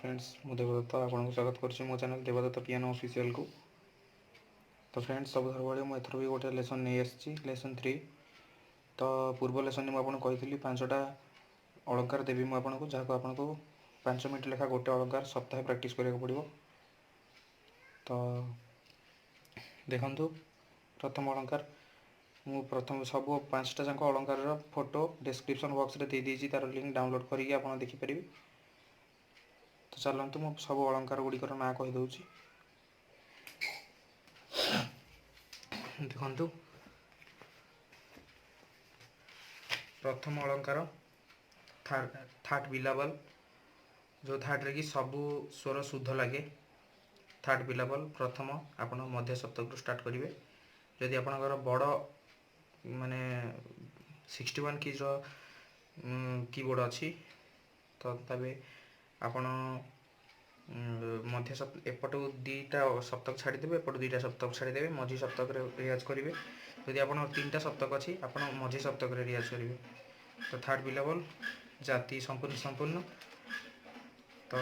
Friends मु देवदत्त आपको स्वागत करुच्ची मो चैनल देवदत्त पियानो ऑफिशियल को। तो फ्रेंड्स सब भाई मुझे एथर भी गोटे लेसन नहीं आसी लेसन 3। तो पूर्व लेसन में मुझे कही 5टा अलंकार देवी मुझे जहाँ आपको 5 मिनट लेखा गोटे अलंकार सप्ताह प्रैक्टिस करा पड़ो। तो देखु प्रथम अलंकार मु प्रथम सब 5टा जाक अलंकार फोटो डिस्क्रिप्शन बॉक्स रे दे दीजिए तार लिंक डाउनलोड करके आप देखिपारे। तो चलतु मु सब अलंकार गुड़िकर ना कहीदे। देखु प्रथम अलंकार थार्ड बिलाबल जो थार्ड रे कि सबू स्वर शुद्ध लगे थार्ड बिलाबल प्रथम आप मध्य सप्तक स्टार्ट करेंगे। जदि आपंकर बड़ माने 61 कीज कीबोर्ड अच्छी तो तबे आपण मध्य एपटू 2टा सप्तक छाड़देवे एपटू 2टा सप्तक छाड़देवे मझी सप्तक रियाज करेंगे। जदि आप 3टा सप्तक अच्छी आप मझी सप्तक रियाज करेंगे। तो थार्ड बिलाबल जाति संपूर्ण संपूर्ण। तो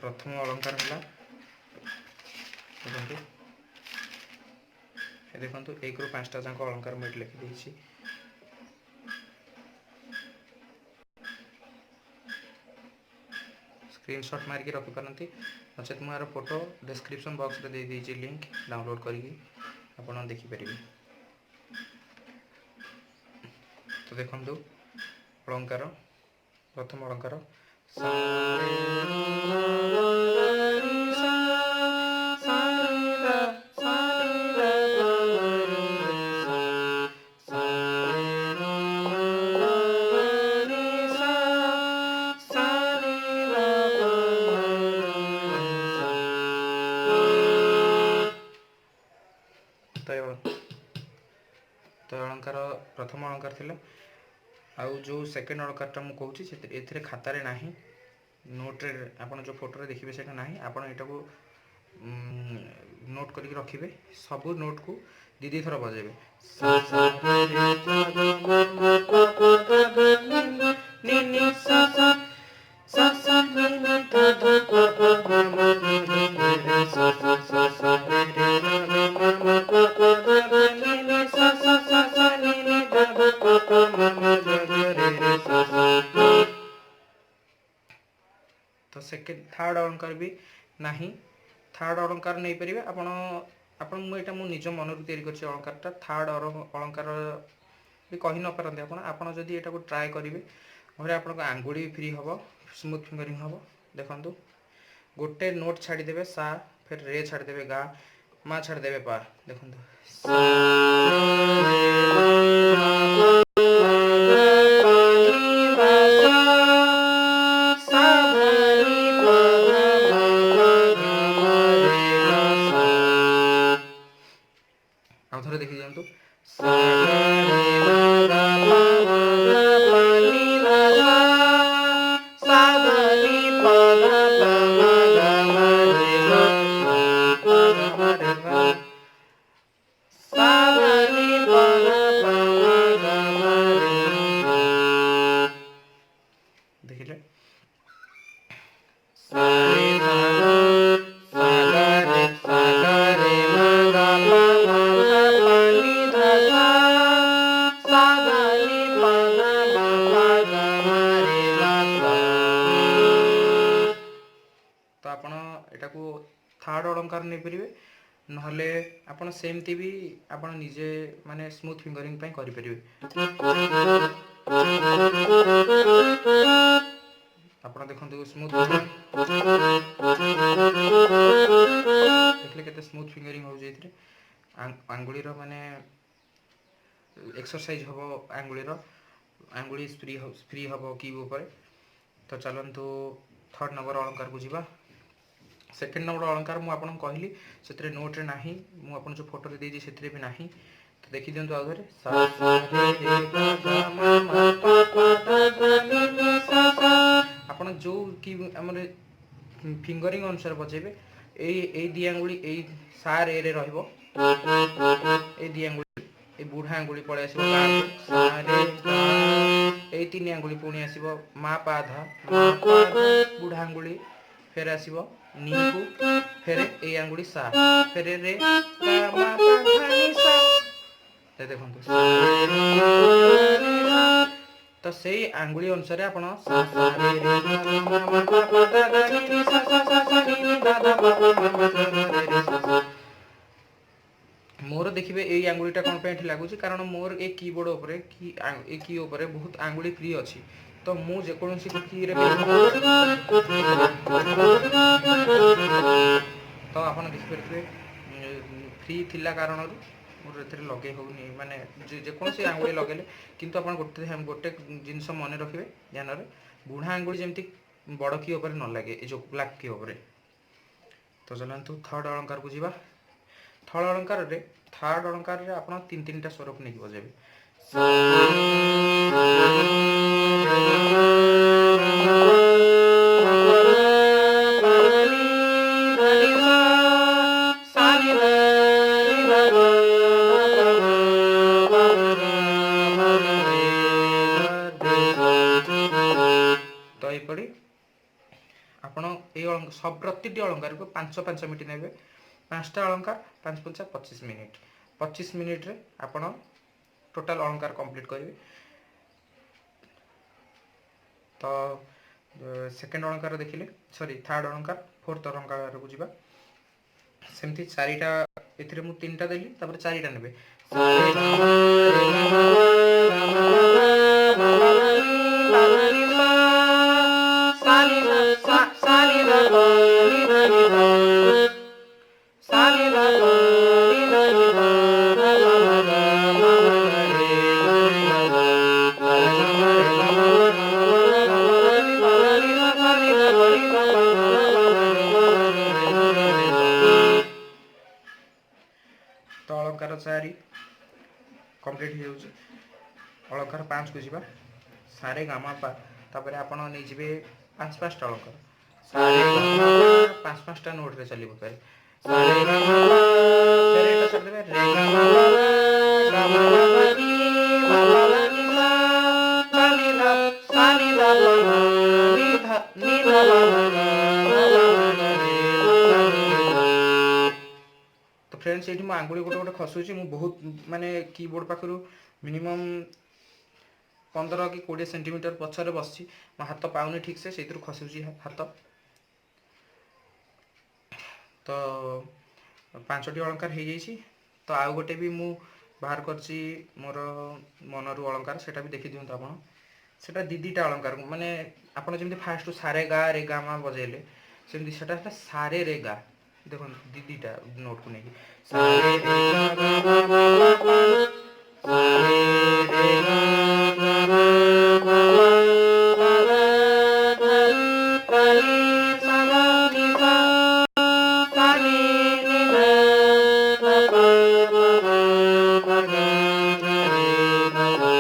प्रथम अलंकार है देखो 1 ରୁ 5टा जाक अलंकार मुझे लिखिदी। स्क्रीनशॉट मारिकी रखिपारती नचेत मुझे फोटो डिस्क्रिप्शन बॉक्स रे दे दीजिए लिंक डाउनलोड करके आप देखिपारे। तो देखु अलंकार प्रथम अलंकार तो अलंकार प्रथम अलंकार थिला। आउ जो सेकेंड अलंकार मुझे कहूँ ए खातार ना नोट्रे आप जो फोटो देखिए से ना आप नोट करके रखिए सबू नोट को दी थर बजेबे। तो सेकेंड थर्ड अलंकार भी ना थर्ड अलंकार नहीं पारे आपण मुझे निज मन कर अलंकार थर्ड अलंकार भी कही न पारती आपड़ जदि यहाँ को ट्राए करेंगे घरे आप आंगुड़ी भी फ्री हम स्मूथ फिंगरिंग हम। देखु गोटे नोट छाड़देवे सा फिर रे छाड़देवे गा मा छाड़देवे पा। देखु आउ थे देखी दिंतु देखिले तो आपण एटा को थर्ड अलंकार नहीं पारे नहले आपण सेमती भी आपण निजे माने स्मूथ फिंगरिंग पई करि परिबे। आपण देखंतु स्मूथ देखले केते स्मूथ फिंगरिंग हो जेथिरे आंगुली रो माने एक्सरसाइज हबो आंगुली फ्री हबो की ऊपर। तो चलंतु थर्ड नंबर अलंकार को जीवा। सेकेंड नंबर अलंकार मुझे आपको कहली से नोट्रे ना मुझे जो फोटो देती से भी ना। तो देखी दिंतु आउ थे आप जो कि फिंगरिंग अनुसार बजेबे ए दी आंगुली ए सा रे रे रहिबो ए दी आंगुली ए बुढ़ा आंगुली पड़े आसो सा रे এই ତିନି ଆଙ୍ଗୁଳି ପୁଣି ଆସିବ ମା ପା ଧା ବୁଢ଼ା ଆଙ୍ଗୁଳି ଫେରେ ଆସିବ ନି କୁ ଫେରେ ଏଇ ଆଙ୍ଗୁଳି ସା ଫେରେ ରେ ଗା ମା ପା ଧା ନି ସା ଦେଖନ୍ତୁ ତ ସେଇ ଆଙ୍ଗୁଳି ଅନୁସାରେ ଆପଣ ସା ସା ରେ ରେ ଗା ଗା ମା ମା ପା ପା ଧା ଧା ନି ନି ସା ସା ସା ସା ନି ନି ଧା ଧା ପା ପା ମା ମା ଗ ଗ ରେ ରେ ସା ସା। मोर देखिए ये आंगुलीटा कौन पे लगुच कारण मोर ए कीबोर्ड उपरे की ए की उपरे बहुत आंगुली फ्री अच्छी तो मु जेकोसी की रे तो आप देखिपे फ्री थिला कारण मोर ए लगे होनी माने जेकोसी आंगुली लगेले किंतु आप गोटे गोटे जिनस मन रखिए ध्यान बुढ़ा आंगुली जमी बड़ की उपर न लगे जो ब्लैक की उपर। तो चलतु थर्ड अलंकार को जीवा। थर्ड अलंकार रे थर्ड अलंकार रे आपण तीन तीन टा स्वरूप नहीं बजेबे तो यपड़ी आपण सब प्रति अलंकार को 5-5 मिनट नेबे 5टा अलंकार 5-5 25 मिनिट 25 मिनिट रे आपण टोटाल अलंकार कंप्लीट करेंगे। तो सेकेंड अलंकार देखिले सॉरी थर्ड अलंकार फोर्थ अलंकार को जीवा सेमती चारिटा एथिरे मु तीनटा देली तापर चारिटा नेबे तो अलंकार 4 कंप्लीट हो जाउची। अलंकार 5 को जीवा सारे गामा पा तापर आपण नै जिवे 5-5 टा अलंकार सारे गामा पा 5-5 टा नोट रे चलिबो करे सारे गामा पा फेर एटा कर देबे रे गामा पा गामा पा नी मा पा नी सा सा नी धा सा नी धा नी धा नी धा मा गा तो फ्रेंड्स ये आंगुली गोटे गोटे खसुची मु बहुत माने कीबोर्ड पाखरु मिनिमम 15 कि 20 सेंटीमीटर पछरे बसची मो हाथ पाउनी ठीक से सेतिर खसुची हाथ। तो 5टी अलंकार हो जाइए। तो आउ गोटे भी मु बाहर करची मोर मनरु अलंकार सेटा भी देखि दियंतु आपण सेटा दीदीटा अलंकार माने आपण जेमति फास्ट सारे गा रे गा मा बजेले सेमति सेटा सारे रे गा देखो दीदीटा नोट को नहीं सारे रे गा गा मा मा पा सारे रे गा गा मा मा पा गा धा पा नी सा गा नी सा सा नी नी धा धा पा पा गा गा गा रे गा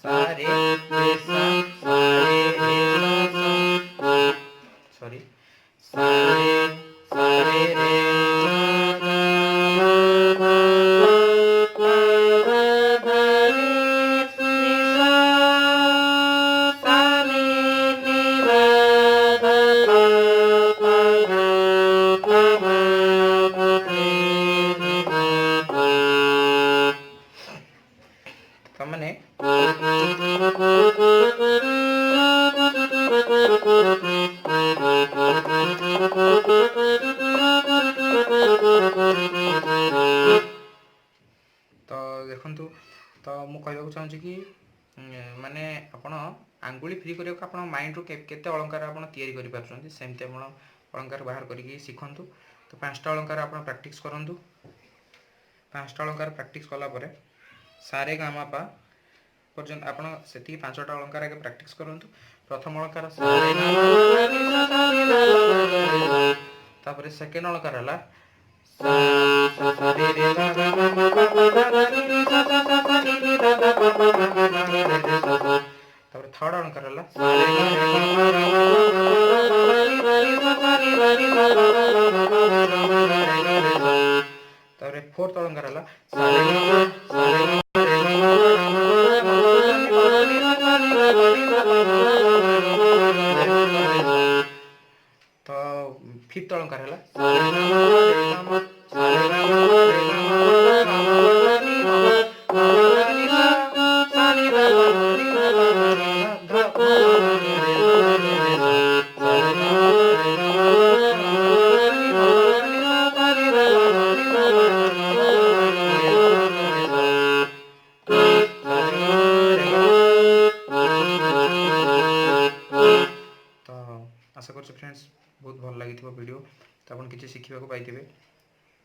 सारे रे सा सारे रे सा सॉरी सारे सारे रे सा गा मा पा गा धा नी सा सा नी नी धा धा पा पा गा गा मा रे गा तो माने तो देखंतु तो मु कहबा चाहूँ कि माने आपण आंगुली फ्री करने को आप माइंड रू केते अलंकार आप तैयारी करि पारछंती सेमते आपण अलंकार बाहर करके शिखंतु। तो 5टा अलंकार आप प्रैक्टिस करंतु 5टा अलंकार प्रैक्टिस कला परे सारे गामा पा पर्यंत आपण सेती 5टा अलंकार आगे प्रैक्टिस करंतु। प्रथम अलंकार सारे तापर सेकेंड अलंकार हला सा सा रे रे गा गा मा मा पा पा गा धा नी नी सा सा सा सा नी नी धा धा पा पा गा गा गा रे रे सा सा। तापर थर्ड अलंकार हला सा रे गा रे गा मा गा मा नी धा नी सा सा नी धा नी सा गा गा गा गा गा गा रे गा रे सा। फिफ्थ अलंकार है सारे गामा रे गामा सारे गामा रे गामा गामा नी मा नी सा सा नी दा पा नी दा पा गा गा मा रे गा रे सा सारे गामा रे गामा नी मा नी सा सा नी दा पा नी दा पा गा रे सा तो आशा कर फ्रेंड्स बहुत भल लगी वीडियो तो आप किसी शिखा पाइबे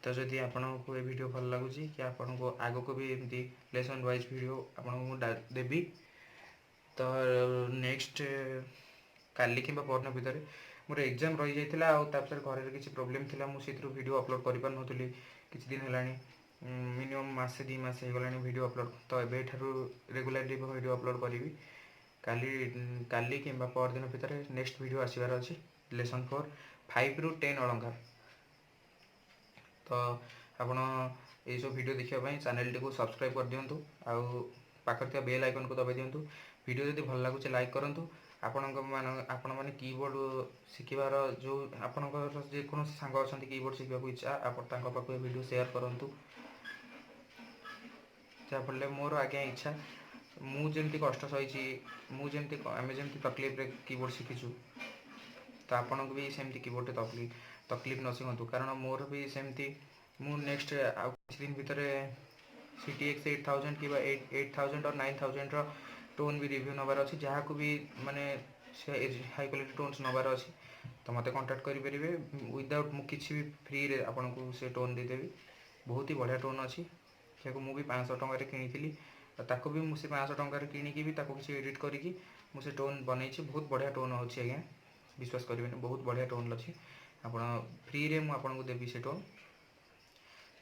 तो जदि आपको ये वीडियो भल लगुच कि आपको आग को भी एमती लेसन वाइज वीडियो आपको देवी तो नेक्स्ट काली कि परदिन भितर मोर एग्जाम रही जाता आउे घर किसी प्रोब्लेम थी मुझे वीडियो अपलोड कर पार नी किसी दिन है मिनिमम मसे 2 मास हो गला वीडियो अपलोड तो ये रेगुलाली वीडियो अपलोड करी काली कि परदिन भितर नेक्स्ट वीडियो आसबार अच्छी लेसन 4 5 ରୁ 10 अलंकार तो आपण ये सब वीडियो देखापी चैनल टी को सब्सक्राइब कर दिंतु आउ पाखर बेल आइकन को दबाई दिंतु वीडियो जब भल लगुच लाइक करूँ आपण मैंने कीबोर्ड शिखार जो आपंकर जेकोसी सांग अच्छा कीबोर्ड शिखा इच्छा आप वीडियो शेयर करूँ जहाँफल मोर आज्ञा इच्छा मुझे कष्ट सही मुझे आम जमी तकलीफ कीबोर्ड शिखीचु तो आपन को भी सेमती कीबोर्ड तकलीफ न शिखु कारण मोर भी सेमती मु नेक्स्ट आउ किसी दिन भितर CTX 8000 कि 8000 और 9000 टोन भी रिव्यू नबार अच्छी जहाँ को भी माने हाई क्वालिटी टोन्स नबार अच्छी तो मत कांटेक्ट करेंगे विदाउट मु किसी भी फ्री रे आपन को से टोन देदेवी बहुत ही बढ़िया टोन अच्छी या मुझे 500 टकर किनी ताको भी मुझे 500 टकर किनिकी भी किसी एडिट करी मुझे टोन बनई बहुत बढ़िया टोन अच्छी आज्ञा विश्वास करेंगे बहुत बढ़िया टोन अच्छी आप फ्री रे मुझे देवी से टोन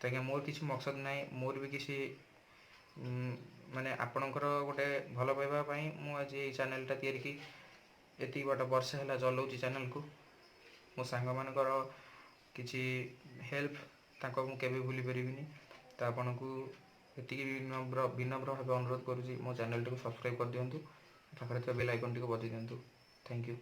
तो आज्ञा मोर किसी मकसद ना मोर भी किसी माने आपणकर गोटे भल पाइबापी मुझे ये चैनलटा तैयारी एति बाट वर्ष है चलाऊँगी चैनल को मो सांग मानकर किसी हेल्प ताको केबे भूली पारिनी तो आपन को एति विनम्र भाव अनुरोध करुँची मो चैनल टी को सब्सक्राइब कर दिंतु पाखे बेल आइकन टी को बजाई दिंतु थैंक यू।